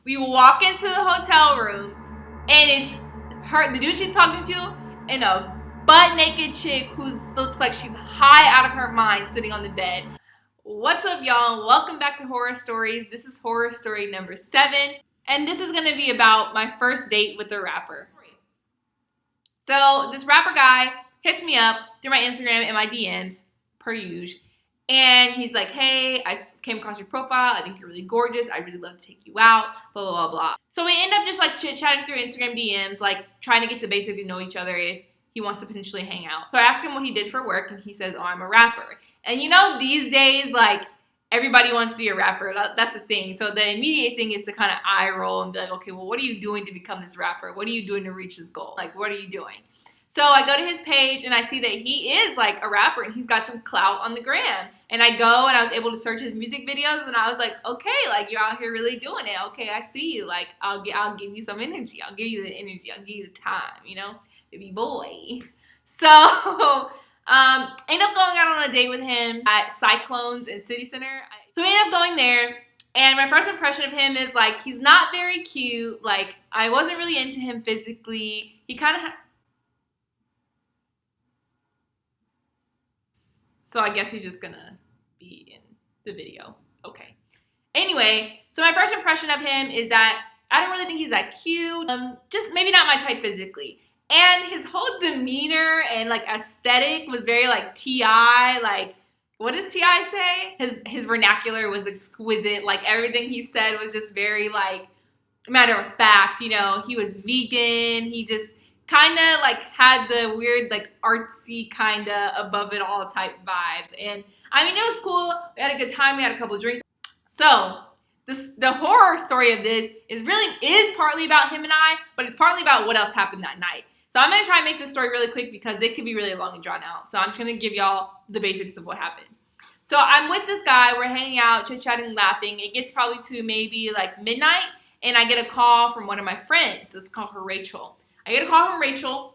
We walk into the hotel room, and it's the dude she's talking to, and a butt-naked chick who looks like she's high out of her mind sitting on the bed. What's up, y'all? Welcome back to Horror Stories. This is Horror Story number 7, and this is going to be about my first date with a rapper. So this rapper guy hits me up through my Instagram and my DMs, per usual. And he's like, hey, I came across your profile. I think you're really gorgeous. I'd really love to take you out, blah, blah, blah, blah. So we end up just like chit-chatting through Instagram DMs, like trying to get to basically know each other if he wants to potentially hang out. So I asked him what he did for work, and he says, oh, I'm a rapper. And you know, these days, like, everybody wants to be a rapper. That's the thing. So the immediate thing is to kind of eye roll and be like, okay, well, what are you doing to become this rapper? What are you doing to reach this goal? Like, what are you doing? So I go to his page, and I see that he is, like, a rapper, and he's got some clout on the gram. And I go, and I was able to search his music videos, and I was like, okay, like, you're out here really doing it. Okay, I see you. Like, I'll give you some energy. I'll give you the energy. I'll give you the time, you know, baby boy. So, end up going out on a date with him at Cyclones in City Center. So we end up going there, and my first impression of him is, like, he's not very cute. Like, I wasn't really into him physically. He kind of So I guess he's just gonna be in the video. Okay. Anyway, so my first impression of him is that I don't really think he's that cute. Just maybe not my type physically. And his whole demeanor and like aesthetic was very like T.I. Like, what does T.I. say? His vernacular was exquisite. Like everything he said was just very like matter of fact. You know, he was vegan. He just kind of like had the weird like artsy kind of above it all type vibe. And I mean, it was cool. We had a good time. We had a couple of drinks. So the horror story of this is partly about him and I, but it's partly about what else happened that night. So I'm going to try and make this story really quick because it could be really long and drawn out. So I'm going to give y'all the basics of what happened. So I'm with this guy. We're hanging out, chit-chatting, laughing. It gets probably to maybe like midnight, and I get a call from one of my friends. Let's call her Rachel. I get a call from Rachel,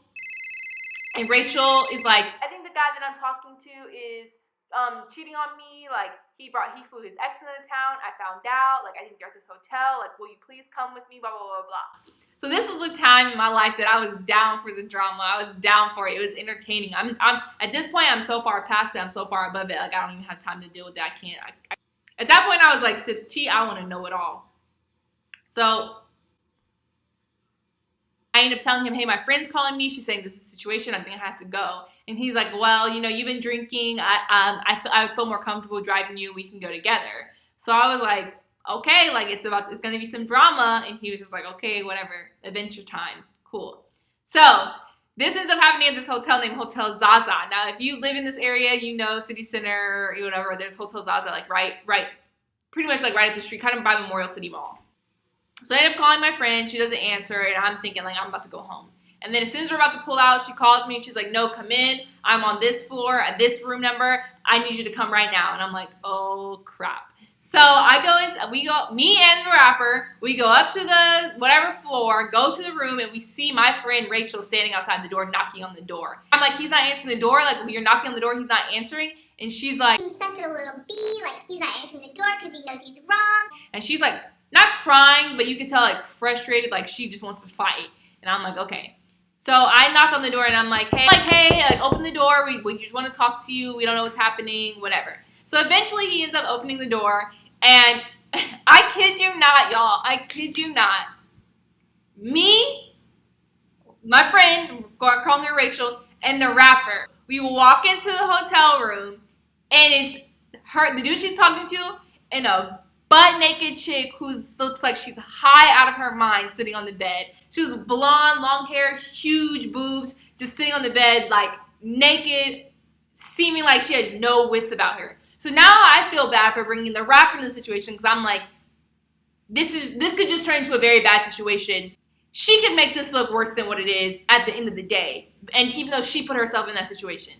and Rachel is like, I think the guy that I'm talking to is cheating on me. Like, he flew his ex into town. I found out. Like, I think you're at this hotel. Like, will you please come with me? Blah, blah, blah, blah. So this was the time in my life that I was down for the drama. I was down for it. It was entertaining. I'm at this point, I'm so far past it. I'm so far above it. Like, I don't even have time to deal with that. I can't. At that point, I was like, sips tea. I want to know it all. So I ended up telling him, hey, my friend's calling me. She's saying this is the situation. I think I have to go. And he's like, well, you know, you've been drinking. I feel more comfortable driving you. We can go together. So I was like, okay, like it's going to be some drama. And he was just like, okay, whatever. Adventure time. Cool. So this ends up happening at this hotel named Hotel Zaza. Now, if you live in this area, you know City Center or whatever. There's Hotel Zaza, like right, pretty much like right up the street, kind of by Memorial City Mall. So I end up calling my friend. She doesn't answer, and I'm thinking, like, I'm about to go home. And then as soon as we're about to pull out, she calls me, and she's like, no, come in. I'm on this floor at this room number. I need you to come right now. And I'm like, oh, crap. So I go me and the rapper, we go up to the whatever floor, go to the room, and we see my friend Rachel standing outside the door, knocking on the door. I'm like, he's not answering the door. Like, when you're knocking on the door, he's not answering. And she's like, he's such a little bee. Like, he's not answering the door because he knows he's wrong. And she's like, not crying, but you can tell, like, frustrated, like, she just wants to fight. And I'm like, okay. So I knock on the door, and I'm like, hey, open the door. We just want to talk to you. We don't know what's happening, whatever. So eventually he ends up opening the door, and I kid you not, y'all. I kid you not. Me, my friend, calling her Rachel, and the rapper, we walk into the hotel room, and it's the dude she's talking to, and a butt-naked chick who looks like she's high out of her mind sitting on the bed. She was blonde, long hair, huge boobs, just sitting on the bed, like, naked, seeming like she had no wits about her. So now I feel bad for bringing the rapper in the situation because I'm like, this could just turn into a very bad situation. She could make this look worse than what it is at the end of the day, and even though she put herself in that situation.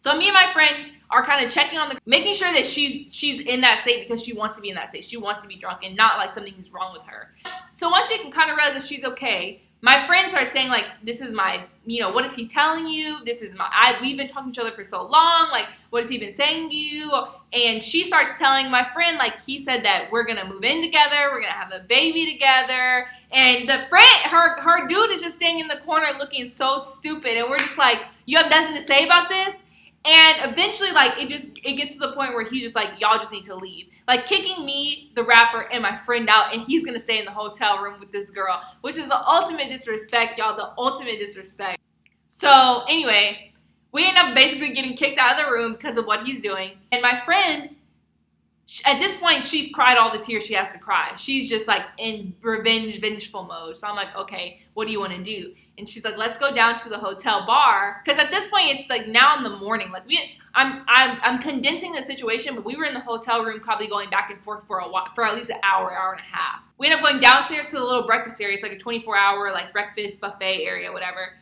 So me and my friend are kind of checking on making sure that she's in that state because she wants to be in that state. She wants to be drunk and not like something is wrong with her. So once you can kind of realize that she's okay, my friend starts saying, like, this is my, what is he telling you? We've been talking to each other for so long. Like, what has he been saying to you? And she starts telling my friend, like, he said that we're going to move in together. We're going to have a baby together. And the friend, her dude is just standing in the corner looking so stupid. And we're just like, you have nothing to say about this? And eventually, like, it gets to the point where he's just like, y'all just need to leave. Like, kicking me, the rapper, and my friend out, and he's gonna stay in the hotel room with this girl, which is the ultimate disrespect, y'all, the ultimate disrespect. So, anyway, we end up basically getting kicked out of the room because of what he's doing. And my friend, at this point, she's cried all the tears she has to cry. She's just, like, in vengeful mode. So I'm like, okay, what do you want to do? And she's like, let's go down to the hotel bar. Because at this point, it's like now in the morning. Like I'm condensing the situation, but we were in the hotel room probably going back and forth for a while, for at least an hour and a half. We end up going downstairs to the little breakfast area. It's like a 24-hour like breakfast buffet area, whatever.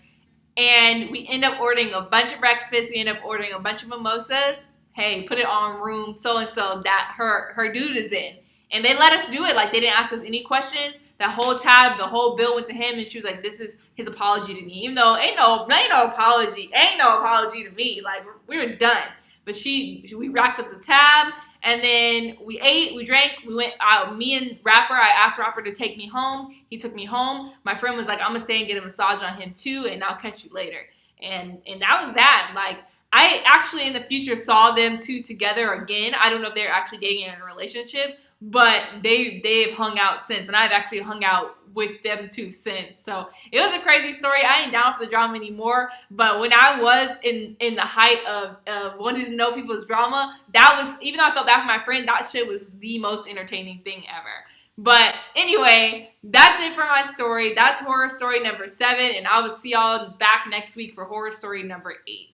And we end up ordering a bunch of breakfast. We end up ordering a bunch of mimosas. Hey, put it on room so-and-so that her dude is in. And they let us do it. Like, they didn't ask us any questions. That whole tab, the whole bill went to him, and she was like, this is his apology to me. Even though ain't no apology to me. Like, we were done. But we racked up the tab, and then we ate, we drank, we went out. Me and Rapper, I asked Rapper to take me home. He took me home. My friend was like, I'm gonna stay and get a massage on him too, and I'll catch you later. And that was that. Like, I actually in the future saw them two together again. I don't know if they're actually dating or in a relationship, but they've hung out since, and I've actually hung out with them too since. So it was a crazy story. I ain't down for the drama anymore, but when I was in the height of wanting to know people's drama, that was, even though I felt bad for my friend, that shit was the most entertaining thing ever. But anyway, that's it for my story. That's horror story number 7, and I will see y'all back next week for horror story number 8.